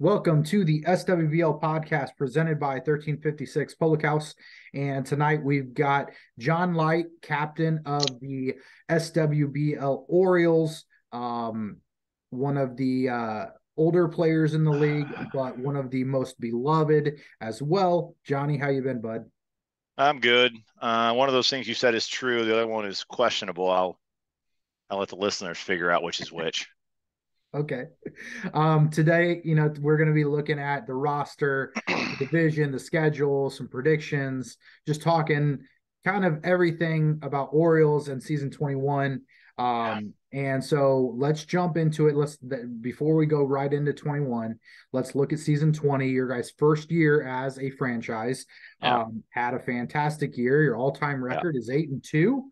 Welcome to the SWBL podcast presented by 1356 Public House. And tonight we've got John Leicht, captain of the SWBL Orioles, one of the older players in the league, but one of the most beloved as well. Johnny, how you been, bud? I'm good. One of those things you said is true. The other one is questionable. I'll let the listeners figure out which is which. Okay. Today, we're going to be looking at the roster, the division, the schedule, some predictions, just talking kind of everything about Orioles and season 21. And so let's jump into it. Before we go right into 21, let's look at season 20, your guys' first year as a franchise. Yeah. Had a fantastic year. Your all-time Yeah. record is 8-2.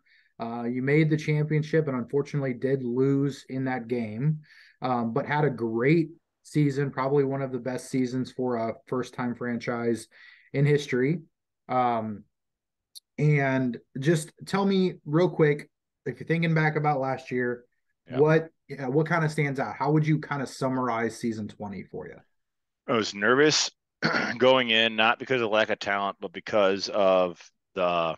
You made the championship and unfortunately did lose in that game. But had a great season, probably one of the best seasons for a first-time franchise in history. And just tell me real quick, if you're thinking back about last year, Yeah. what kind of stands out? How would you kind of summarize season 20 for you? I was nervous going in, not because of lack of talent, but because of the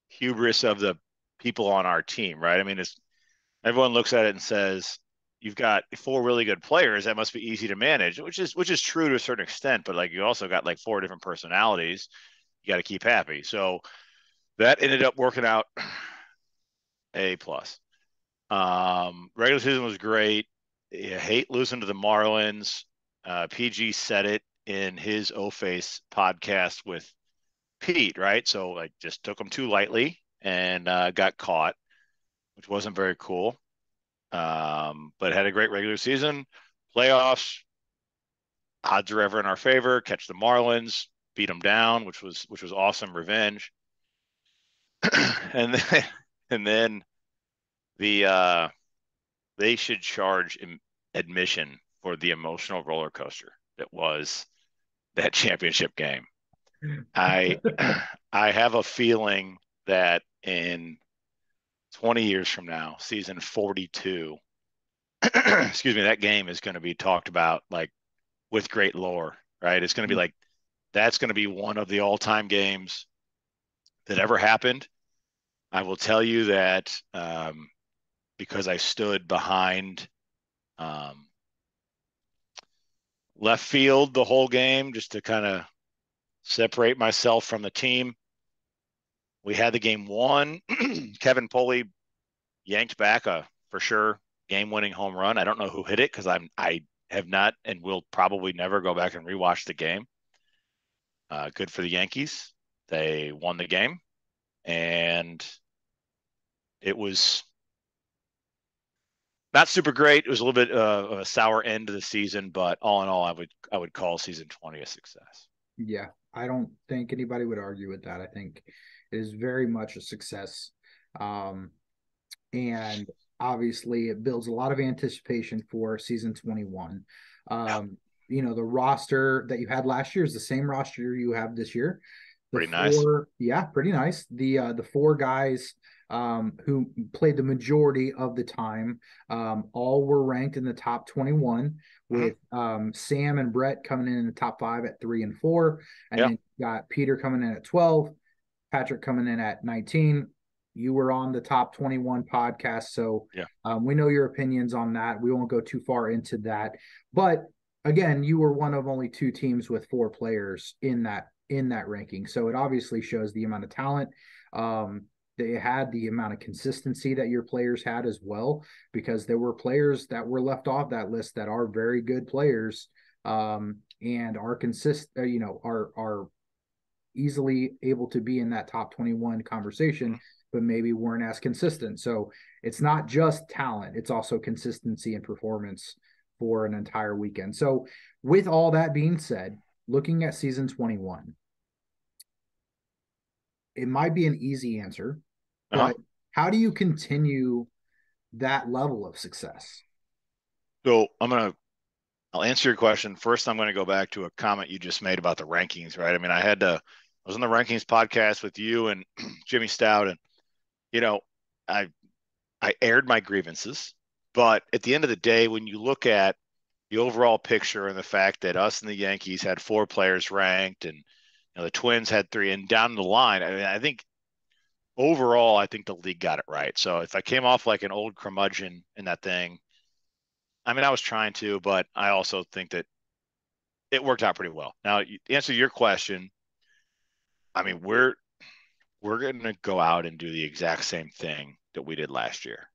hubris of the people on our team, right? I mean, everyone looks at it and says, you've got four really good players. That must be easy to manage, which is true to a certain extent, but like you also got like four different personalities. You got to keep happy. So that ended up working out A plus. Regular season was great. I hate losing to the Marlins. PG said it in his O-Face podcast with Pete, right? So like just took him too lightly and got caught, which wasn't very cool. But had a great regular season. Playoffs, odds are ever in our favor. Catch the Marlins, beat them down, which was awesome revenge. and then and then the they should charge admission for the emotional roller coaster that was that championship game. I I have a feeling that in 20 years from now, season 42, excuse me, that game is going to be talked about like with great lore, right? It's going to be like that's going to be one of the all-time games that ever happened. I will tell you that because I stood behind um, left field the whole game just to kind of separate myself from the team. We had the game won. Kevin Pulley yanked back a for sure game-winning home run. I don't know who hit it because I have not and will probably never go back and rewatch the game. Good for the Yankees. They won the game, and it was not super great. It was a little bit of a sour end to the season, but all in all, I would call season 20 a success. Yeah, I don't think anybody would argue with that. I think it is very much a success. Um, and obviously it builds a lot of anticipation for season 21. Yeah, The roster that you had last year is the same roster you have this year. The pretty nice. four, yeah, pretty nice. The four guys who played the majority of the time all were ranked in the top 21 Mm-hmm. with Sam and Brett coming in the top 5 at 3 and 4, and Yeah, then you got Peter coming in at 12, Patrick coming in at 19. You were on the top 21 podcast, so yeah. we know your opinions on that. We won't go too far into that, but again, you were one of only two teams with four players in that ranking, so it obviously shows the amount of talent. They had the amount of consistency that your players had as well, because there were players that were left off that list that are very good players, and are consistent. Are easily able to be in that top 21 conversation, Mm-hmm. but maybe weren't as consistent. So it's not just talent, it's also consistency and performance for an entire weekend. So, with all that being said, looking at season 21, it might be an easy answer, Uh-huh. but how do you continue that level of success? So I'll answer your question. First, I'm gonna go back to a comment you just made about the rankings, right? I mean, I was on the rankings podcast with you and Jimmy Stout, and you know, I I aired my grievances, but at the end of the day, when you look at the overall picture and the fact that us and the Yankees had 4 players ranked, and the Twins had 3, and down the line, I mean, I think overall, I think the league got it right. So if I came off like an old curmudgeon in that thing, I mean, I was trying to, but I also think that it worked out pretty well. Now, to answer your question, I mean, we're going to go out and do the exact same thing that we did last year.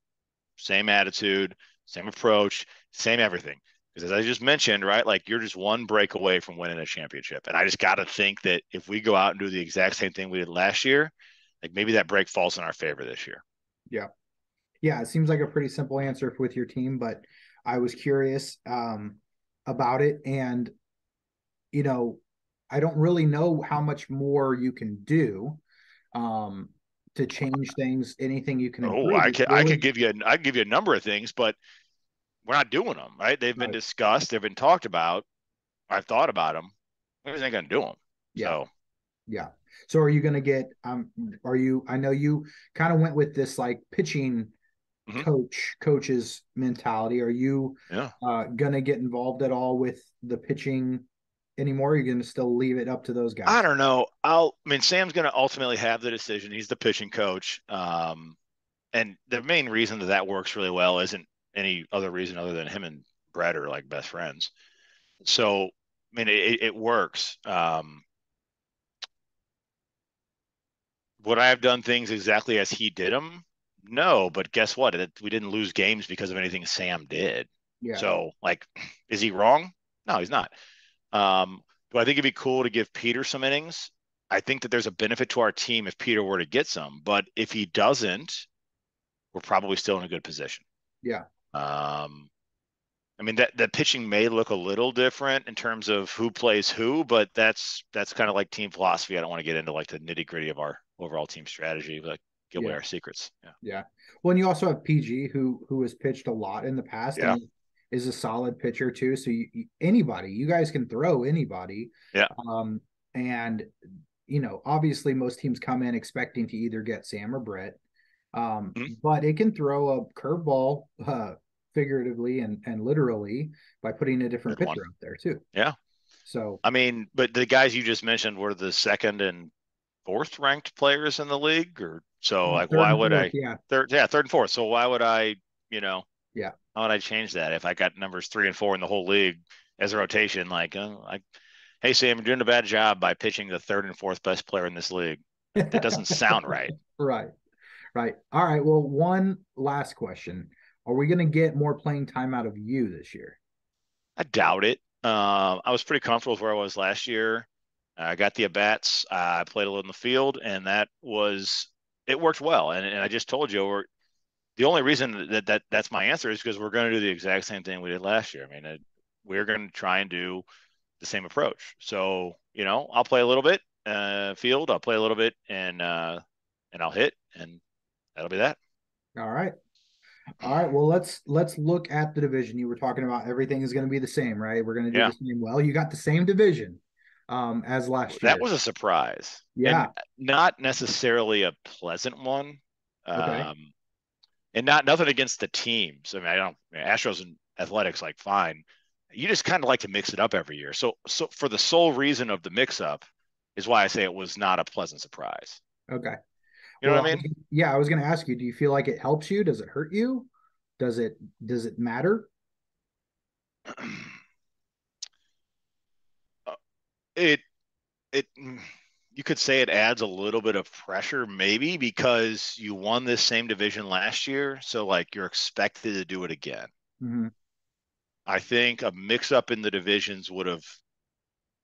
Same attitude, same approach, same everything. Because as I just mentioned, right, like you're just one break away from winning a championship. And I just got to think that if we go out and do the exact same thing we did last year, like maybe that break falls in our favor this year. Yeah. Yeah. It seems like a pretty simple answer with your team, but I was curious about it. And, you know, I don't really know how much more you can do to change things, anything you can Oh, improve. I It's could I could really, give you I could give you a number of things, but we're not doing them, right? They've been right. discussed, they've been talked about. I've thought about them. We ain't going to do them. Yeah. So, Yeah. So are you going to get, I know you kind of went with this like pitching mhm, coach's mentality. Are you yeah. going to get involved at all with the pitching anymore? Or are you going to still leave it up to those I guys? don't know. I mean, Sam's going to ultimately have the decision. He's the pitching coach. And the main reason that that works really well isn't any other reason other than him and Brett are like best friends. So, I mean, it works. Would I have done things exactly as he did them? No, but guess what? We didn't lose games because of anything Sam did. Yeah. So, like, is he wrong? No, he's not. Do I think it'd be cool to give Peter some innings? I think that there's a benefit to our team if Peter were to get some, but if he doesn't, we're probably still in a good position. Yeah. Um, I mean that the pitching may look a little different in terms of who plays who, but that's kind of like team philosophy. I don't want to get into like the nitty gritty of our overall team strategy, like give away Yeah. our secrets. Yeah, Yeah. Well, and you also have PG who has pitched a lot in the past yeah, and is a solid pitcher too. So anybody, you guys can throw anybody. yeah. Um, and obviously most teams come in expecting to either get Sam or Brett. Mhm. But it can throw a curveball, figuratively and literally by putting a different Good one. pitcher out there too. Yeah. So I mean, but the guys you just mentioned were the second and fourth ranked players in the league, or so like third why and would fourth, I yeah, third and fourth? So why would I, you know, yeah. how would I change that if I got numbers 3 and 4 in the whole league as a rotation? Like, hey Sam, you're doing a bad job by pitching the third and fourth best player in this league. Like that doesn't sound right. Right, right. All right. Well, one last question: are we going to get more playing time out of you this year? I doubt it. I was pretty comfortable with where I was last year. I got the at bats. I played a little in the field, and it worked well. And I just told you, the only reason that's my answer is because we're going to do the exact same thing we did last year. I mean, we're going to try and do the same approach. So, I'll play a little bit field. I'll play a little bit and I'll hit, and that'll be that. All right. All right. Well, let's look at the division. You were talking about everything is going to be the same, right? We're going to do Yeah, the same. Well, you got the same division as last that year. was a surprise, and Yeah. not necessarily a pleasant one. Okay. Um, and not nothing against the teams. I mean, Astros and Athletics like fine. You just kind of like to mix it up every year. So for the sole reason of the mix up is why I say it was not a pleasant surprise. Okay. You know Well, what I mean? yeah, I was going to ask you, do you feel like it helps you? Does it hurt you? Does it matter? it it you could say it adds a little bit of pressure maybe because you won this same division last year, so like you're expected to do it again. Hmm. I think a mix up in the divisions would have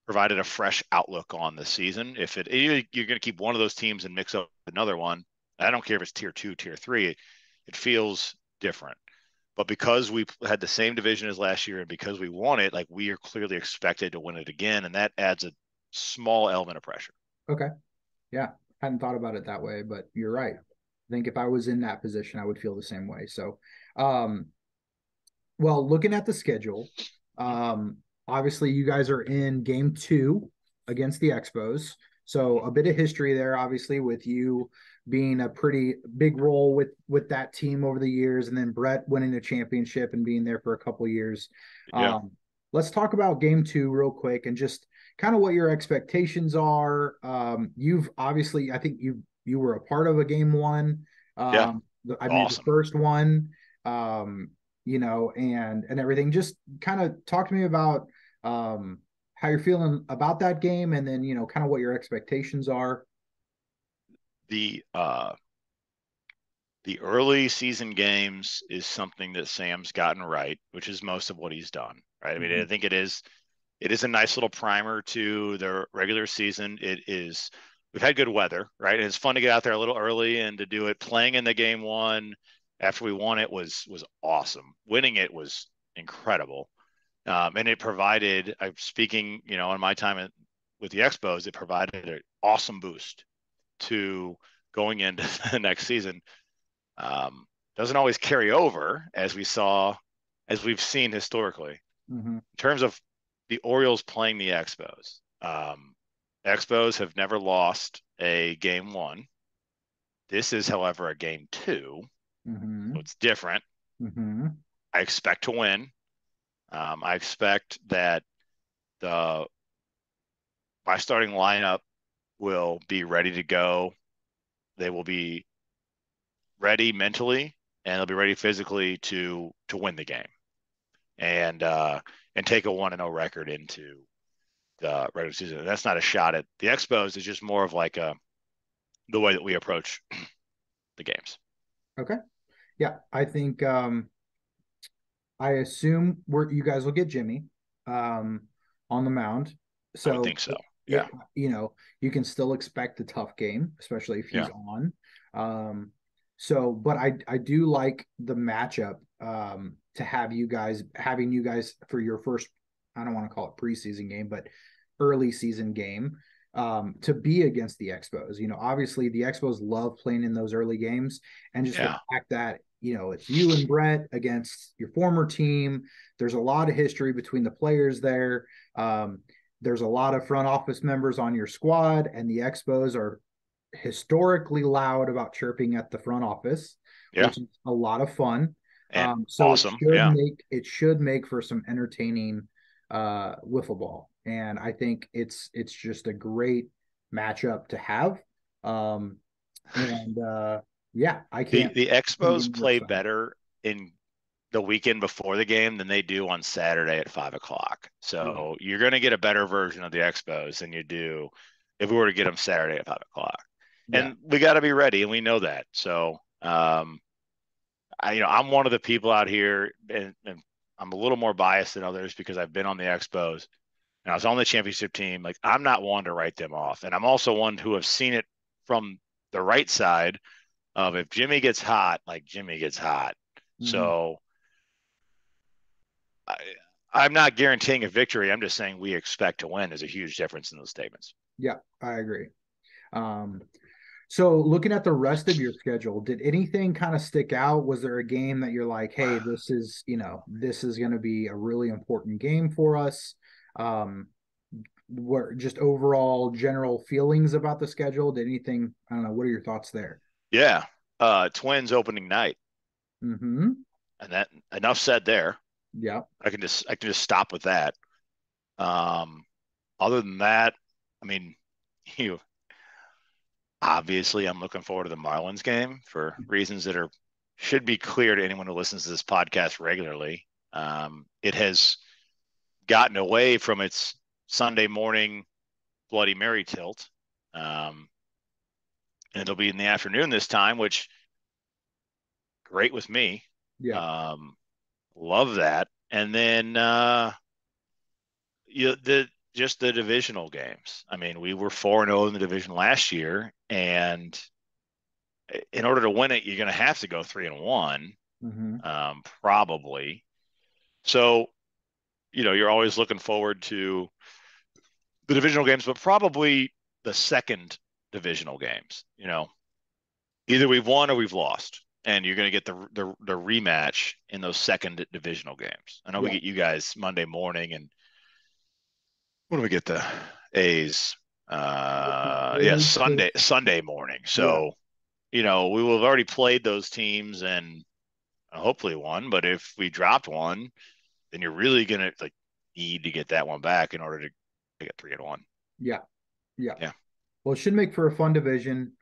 provided a fresh outlook on the season. If you're going to keep one of those teams and mix up another one, I don't care if it's tier 2, tier 3, it feels different. But because we had the same division as last year and because we won it, like we are clearly expected to win it again, and that adds a small element of pressure. Okay. Yeah. Hadn't thought about it that way, but you're right. I think if I was in that position, I would feel the same way. So, um, well, looking at the schedule, obviously you guys are in game two against the Expos. So a bit of history there, obviously, with you being a pretty big role with that team over the years, and then Brett winning a championship and being there for a couple years. Yeah. let's talk about game two real quick and just kind of what your expectations are. You've obviously, I think you were a part of a game one. Yeah, I mean the awesome. first one, and everything. Just kind of talk to me about how you're feeling about that game, and then kind of what your expectations are. The the early season games is something that Sam's gotten right, which is most of what he's done. Right. I mean, I Mhm. think it is a nice little primer to the regular season. It is we've had good weather, right? And it's fun to get out there a little early and to do it. Playing in the game one after we won it was awesome. Winning it was incredible. And it provided, I'm speaking, in my time with the Expos, it provided an awesome boost to going into the next season. Doesn't always carry over as we've seen historically. Mhm. In terms of the Orioles playing the Expos, Expos have never lost a game one. This is, however, a game two, so Mhm. it's different. Mhm. I expect to win. I expect that the my starting lineup will be ready to go. They will be ready mentally and they'll be ready physically to win the game and take a 1-0 record into the regular season. And that's not a shot at the Expos. It's just more of like the way that we approach the games. Okay. Yeah, I think I assume you guys will get Jimmy um, on the mound. I would So think so. it, Yeah. you can still expect a tough game, especially if he's Yeah. on. But I do like the matchup to having you guys for your first, I don't want to call it preseason game, but early season game to be against the Expos. Obviously the Expos love playing in those early games, and just the Yeah. fact that it's you and Brett against your former team. There's a lot of history between the players there. There's a lot of front office members on your squad, and the Expos are historically loud about chirping at the front office, Yeah. which is a lot of fun. And So awesome. Yeah. it should make for some entertaining wiffle ball, and I think it's just a great matchup to have. Um, and yeah, I The can't the be Expos more play excited. better in the weekend before the game than they do on Saturday at 5 o'clock. Yeah, So you're going to get a better version of the Expos than you do if we were to get them Saturday at 5 o'clock. yeah, And we got to be ready, and we know that. So, I'm one of the people out here, and I'm a little more biased than others because I've been on the Expos and I was on the championship team. Like I'm not one to write them off, and I'm also one who have seen it from the right side of if Jimmy gets hot, like Jimmy gets hot. hmm So I, I'm not guaranteeing a victory. I'm just saying we expect to win. There's a huge difference in those statements. yeah, I agree. Um, so looking at the rest of your schedule, did anything kind of stick out? Was there a game that you're like, hey, this is going to be a really important game for us? Um, what just overall general feelings about the schedule? Did anything, I don't know, what are your thoughts there? Yeah, Twins opening night, Mm-hmm. and that enough said there. Yeah. I can just stop with that. Um, Other than that, I mean, you obviously I'm looking forward to the Marlins game for reasons that are should be clear to anyone who listens to this podcast regularly. It has gotten away from its Sunday morning Bloody Mary tilt. Um, and it'll be in the afternoon this time, which great with me. Yeah. Um, love that. And then the just the divisional games. I mean, we were 4-0 in the division last year, and in order to win it, you're going to have to go 3-1, Mm-hmm. probably. So, you're always looking forward to the divisional games, but probably the second divisional games. Either we've won or we've lost, and you're going to get the rematch in those second divisional games. I know we Yeah. get you guys Monday morning, and when do we get the A's? Yeah, A's first. Sunday morning. Yeah. So we will have already played those teams and hopefully won. But if we dropped one, then you're really gonna like need to get that one back in order to get 3-1. Yeah. Yeah. Yeah. Well, it should make for a fun division.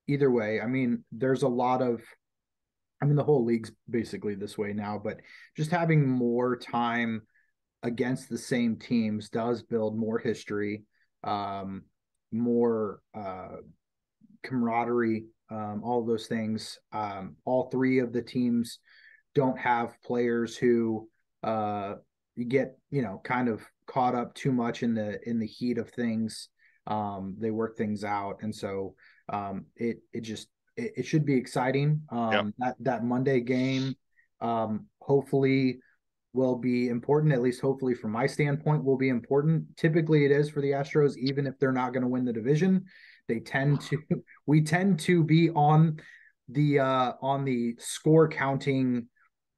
Either way, I mean, there's a lot of, I mean, the whole league's basically this way now, but just having more time against the same teams does build more history, more camaraderie, all of those things. All three of the teams don't have players who get, you know, kind of caught up too much in the heat of things. They work things out, and so it should be exciting. Yep. That Monday game, hopefully will be important, at least hopefully from my standpoint, will be important. Typically it is for the Astros, even if they're not going to win the division. We tend to be on the score counting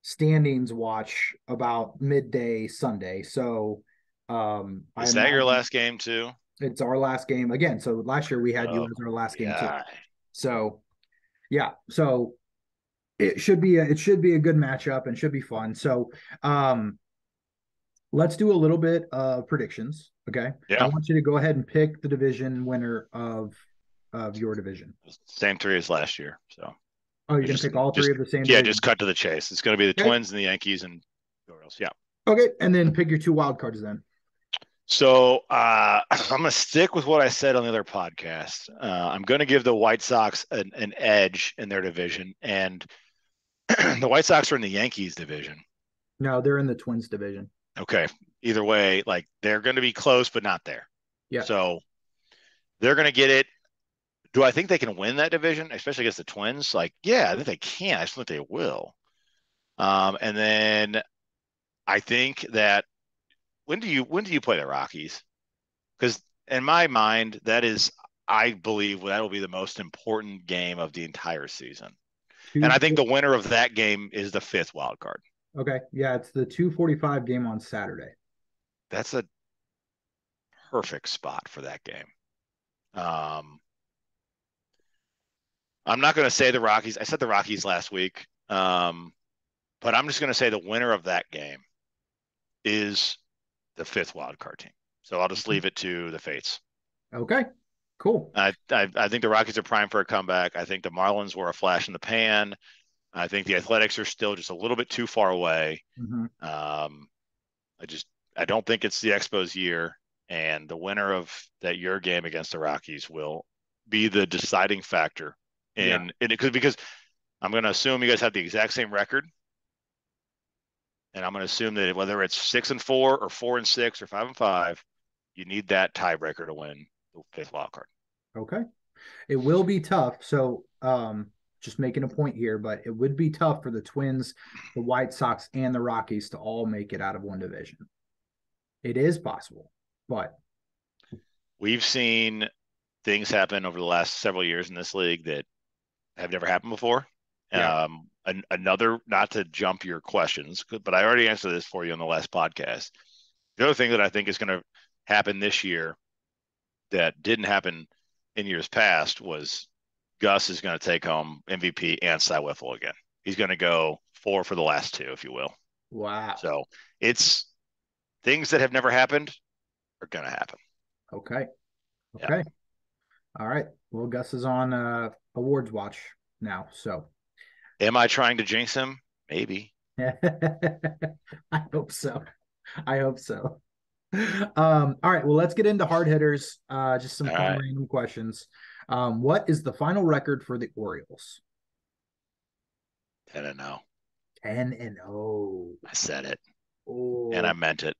standings watch about midday Sunday. So I Is that your imagine last game too? it's our last game again. So last year we had you Oh, as our last game too. yeah. So yeah, so it should be a good matchup and should be fun. So let's do a little bit of predictions. Okay. I Yeah. want you to go ahead and pick the division winner of your division. Same three as last year. So Oh, you're gonna just pick all just three of the same yeah, just division. cut to the chase. It's going to be the Okay. Twins and the Yankees and the Orioles. Yeah. Okay, and then pick your two wild cards then. So I'm going to stick with what I said on the other podcast. I'm going to give the White Sox an edge in their division, and the White Sox are in the Yankees division. No, they're in the Twins division. Okay. Either way, like they're going to be close, but not there. Yeah. So they're going to get it. Do I think they can win that division, especially against the Twins? Like, yeah, I think they can. I just think they will. And then I think that when do you play the Rockies? Because in my mind, that is, I believe that will be the most important game of the entire season. And Two. I think the winner of that game is the fifth wild card. Okay. Yeah, it's the 2:45 game on Saturday. That's a perfect spot for that game. Um, I'm not going to say the Rockies. I said the Rockies last week, but I'm just going to say the winner of that game is the fifth wild card team. So I'll just leave it to the fates. Okay. Cool. I think the Rockies are primed for a comeback. I think the Marlins were a flash in the pan. I think the Athletics are still just a little bit too far away. Mm-hmm. I don't think it's the Expos year, and the winner of that year game against the Rockies will be the deciding factor Yeah. in it because I'm going to assume you guys have the exact same record, and I'm going to assume that whether it's 6-4 or 4-6 or 5-5, you need that tiebreaker to win the fifth wild card. Okay. It will be tough. So, just making a point here, but it would be tough for the Twins, the White Sox, and the Rockies to all make it out of one division. It is possible, but we've seen things happen over the last several years in this league that have never happened before. yeah. Another, not to jump your questions, but I already answered this for you on the last podcast. The other thing that I think is going to happen this year that didn't happen in years past was Gus is going to take home MVP and Cy Wiffle again. He's going to go 4 for the last 2, if you will. Wow. So it's things that have never happened are going to happen. Okay. Yeah. Okay. All right. Well, Gus is on awards watch now, so Am I trying to jinx him? Maybe. I hope so. I hope so. All right. Well, let's get into hard hitters. Just some All fun right. random questions. What is the final record for the Orioles? 10-0. 10-0. I said it. And I Oh, meant it.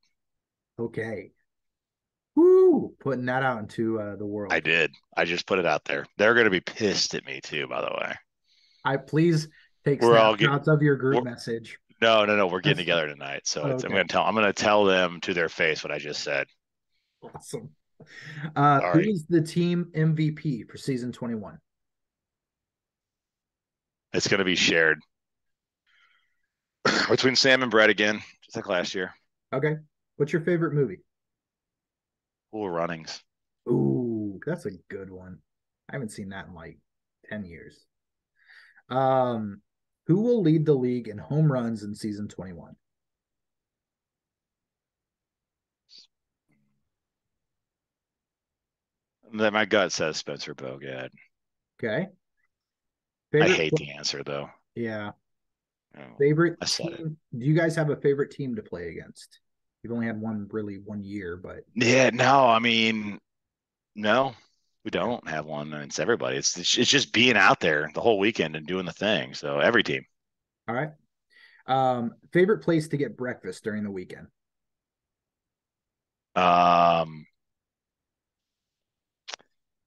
okay. Woo! Putting that out into the world. I did. I just put it out there. They're going to be pissed at me too, by the way. I please take We're all get snapshots of your group we're, message. no. We're getting That's together tonight, so it's okay. I'm going to tell them to their face what I just said. Awesome. All Who right, is the team MVP for season 21? it's going to be shared between Sam and Brett again, just like last year. Okay. What's your favorite movie? Cool runnings. Ooh, that's a good one. I haven't seen that in like 10 years. Um, who will lead the league in home runs in season 21? That my gut says Spencer Bogard. Okay. I Favorite? hate the answer though. Yeah. Oh, Favorite I said it. team? Do you guys have a favorite team to play against? You've only had one year, but Yeah, no, I mean, no, we okay. don't have one. It's everybody. It's just being out there the whole weekend and doing the thing. So every team. All right. Favorite place to get breakfast during the weekend? Um,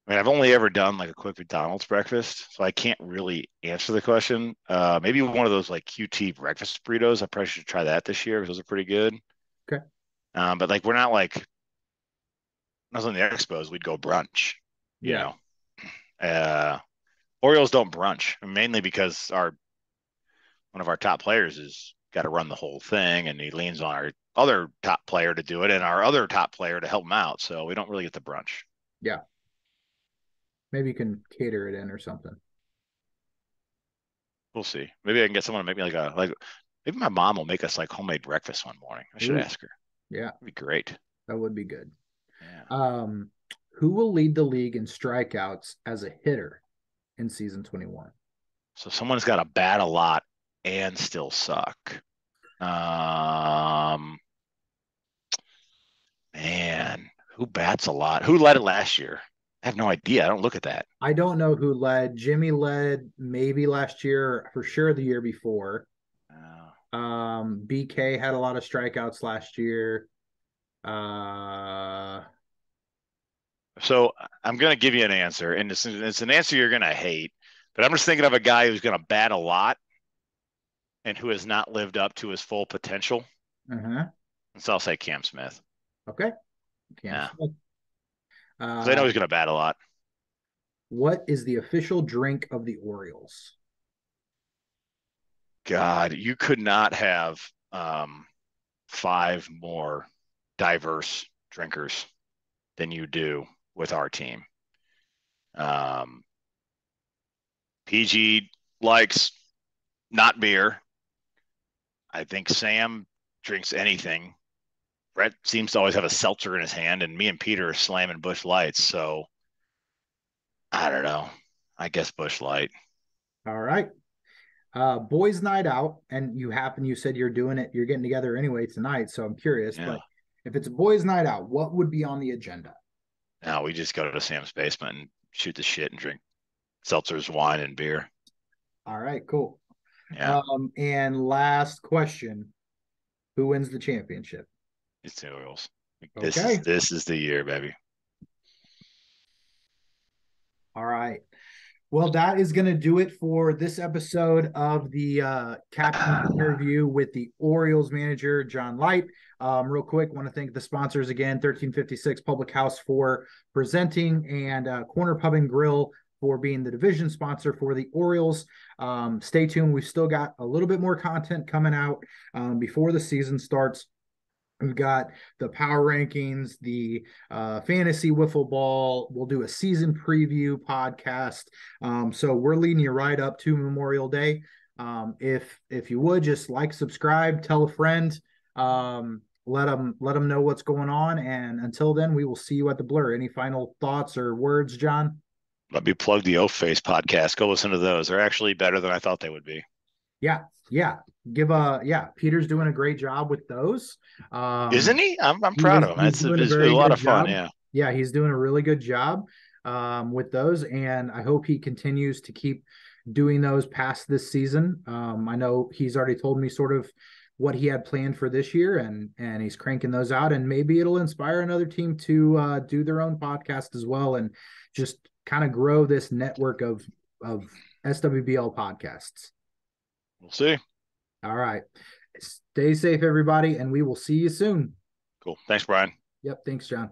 I mean, I've only ever done like a quick McDonald's breakfast, so I can't really answer the question. Maybe one of those like QT breakfast burritos. I probably should try that this year because those are pretty good. Okay. But like we're not like when I was on the Expos, we'd go brunch, you Yeah. know. Uh, Orioles don't brunch mainly because our one of our top players has got to run the whole thing, and he leans on our other top player to do it, and our other top player to help him out. So we don't really get the brunch. Yeah. Maybe you can cater it in or something. We'll see. Maybe I can get someone to make me like maybe my mom will make us like homemade breakfast one morning. I should Ooh, ask her. yeah, That'd be great. that would be good. Yeah. Um, who will lead the league in strikeouts as a hitter in season 21? So someone's got to bat a lot and still suck. Um, Man, who bats a lot? Who led it last year? I have no idea. I don't look at that. I don't know who led. Jimmy led maybe last year, for sure the year before. Uh, BK had a lot of strikeouts last year. Uh, so I'm going to give you an answer, and it's an answer you're going to hate, but I'm just thinking of a guy who's going to bat a lot and who has not lived up to his full potential. uh-huh. And so I'll say Cam Smith. Okay. Cam Yeah, Smith. because I Uh, know he's going to bat a lot. what is the official drink of the Orioles? God, you could not have five more diverse drinkers than you do with our team. Um, PG likes not beer. I think Sam drinks anything. Brett seems to always have a seltzer in his hand, and me and Peter are slamming Bush Lights. So I don't know. I guess Bush Light. All right. Boys night out, and you said you're doing it, you're getting together anyway tonight, so I'm curious, Yeah. but if it's a boys night out, what would be on the agenda? Now we just go to Sam's basement and shoot the shit and drink seltzers, wine, and beer. All right, cool. Yeah. And last question, who wins the championship? It's the Orioles. This is Okay. this is the year, baby. All right. Well, that is going to do it for this episode of the captain interview with the Orioles manager, John Leicht. Real quick, want to thank the sponsors again, 1356 Public House for presenting, and Corner Pub and Grill for being the division sponsor for the Orioles. Stay tuned. We've still got a little bit more content coming out before the season starts. We've got the power rankings, the fantasy wiffle ball. We'll do a season preview podcast. So we're leading you right up to Memorial Day. If you would just like, subscribe, tell a friend, let them know what's going on. And until then, we will see you at the Blur. Any final thoughts or words, John? Let me plug the O Face podcast. Go listen to those. They're actually better than I thought they would be. Yeah. Peter's doing a great job with those. Isn't he? I'm proud of him. He's doing a It's a very lot good of fun. job. Yeah. Yeah, he's doing a really good job with those, and I hope he continues to keep doing those past this season. I know he's already told me sort of what he had planned for this year, and he's cranking those out, and maybe it'll inspire another team to do their own podcast as well, and just kind of grow this network of SWBL podcasts. We'll see. All right. Stay safe, everybody, and we will see you soon. Cool. Thanks, Brian. Yep. Thanks, John.